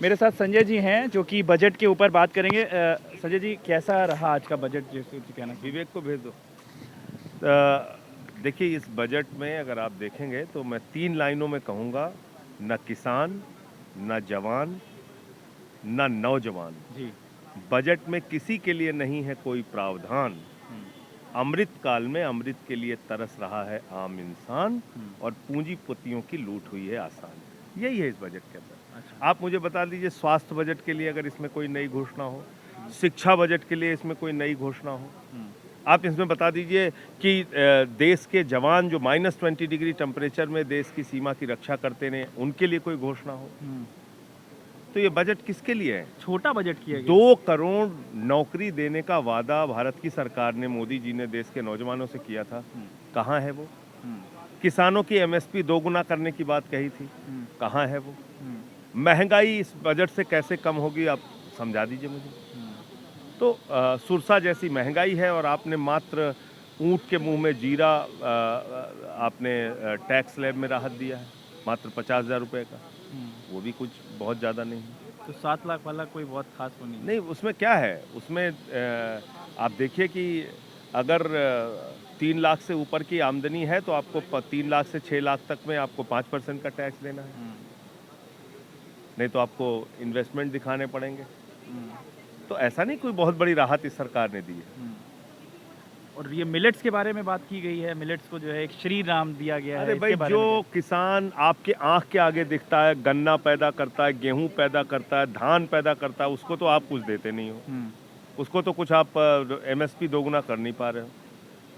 मेरे साथ संजय जी हैं जो कि बजट के ऊपर बात करेंगे। संजय जी, कैसा रहा आज का बजट, जैसे कि कहना चाहिए? विवेक को भेज दो। देखिए, इस बजट में अगर आप देखेंगे तो मैं 3 लाइनों में कहूँगा, न किसान, न जवान, न नौजवान। जी। बजट में किसी के लिए नहीं है कोई प्रावधान। हुँ, अमृत काल में अमृत के लिए तरस रहा है आम इंसान हुँ, और पूंजीपतियों की लूट हुई है आसान। यही है इस बजट के अंदर। अच्छा। आप मुझे बता दीजिए, स्वास्थ्य बजट के लिए अगर इसमें कोई नई घोषणा हो, हुँ, शिक्षा बजट के लिए इसमें कोई नई घोषणा हो, हुँ, आप इसमें बता दीजिए कि देश के जवान जो -20 डिग्री टेम्परेचर में देश की सीमा की रक्षा करते हैं, उनके लिए कोई घोषणा हो। हुँ। तो ये बजट किसके लिए है? छोटा बजट किया गया। 2 करोड़ नौकरी देने का वादा भारत की सरकार ने, मोदी जी ने देश के नौजवानों से किया था। हुँ, कहाँ है वो? हुँ, किसानों की एमएसपी दोगुना करने की बात कही थी। हुँ, कहाँ है वो? हुँ, महँगाई इस बजट से कैसे कम होगी, आप समझा दीजिए मुझे। हुँ, तो सुरसा जैसी महँगाई है और आपने मात्र ऊँट के मुँह में जीरा आपने टैक्स स्लैब में राहत दिया है, मात्र 50,000 रुपए का। हुँ। वो भी कुछ बहुत ज़्यादा नहीं है। तो 7 लाख वाला कोई बहुत ख़ास वो नहीं है। नहीं, उसमें क्या है? उसमें आप देखिए कि अगर 3 लाख से ऊपर की आमदनी है तो आपको 3 लाख से 6 लाख तक में आपको 5% का टैक्स देना है। हुँ, नहीं तो आपको इन्वेस्टमेंट दिखाने पड़ेंगे। हुँ, तो ऐसा नहीं कोई बहुत बड़ी राहत इस सरकार ने दी है। हुँ। और ये मिलेट्स के बारे में बात की गई है, मिलेट्स को जो है एक श्री राम दिया गया अरे है, भाई, इसके बारे जो में क्या? किसान आपके आँख के आगे दिखता है, गन्ना पैदा करता है, गेहूँ पैदा करता है, धान पैदा करता है, उसको तो आप कुछ देते नहीं हो। हुँ। उसको तो कुछ आप एमएसपी दोगुना कर नहीं पा रहे हो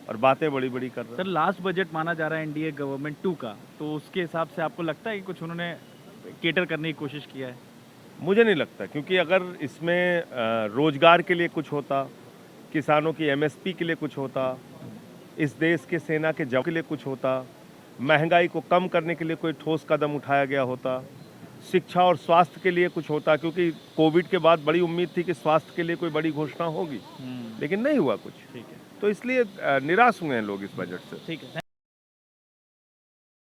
और बातें बड़ी-बड़ी कर रहे सर, हो। लास्ट बजट माना जा रहा है एनडीए गवर्नमेंट 2 का, तो उसके हिसाब से आपको लगता है कि कुछ उन्होंने कैटर करने की कोशिश किया है? मुझे नहीं लगता, क्योंकि अगर इसमें रोजगार के लिए कुछ होता, किसानों की एमएसपी के लिए कुछ होता, इस देश के सेना के जवान के लिए कुछ होता, महंगाई को कम करने के लिए कोई ठोस कदम उठाया गया होता, शिक्षा और स्वास्थ्य के लिए कुछ होता, क्योंकि कोविड के बाद बड़ी उम्मीद थी कि स्वास्थ्य के लिए कोई बड़ी घोषणा होगी, हुँ, लेकिन नहीं हुआ कुछ। ठीक है। तो इसलिए निराश हुए हैं लोग इस बजट से। ठीक है।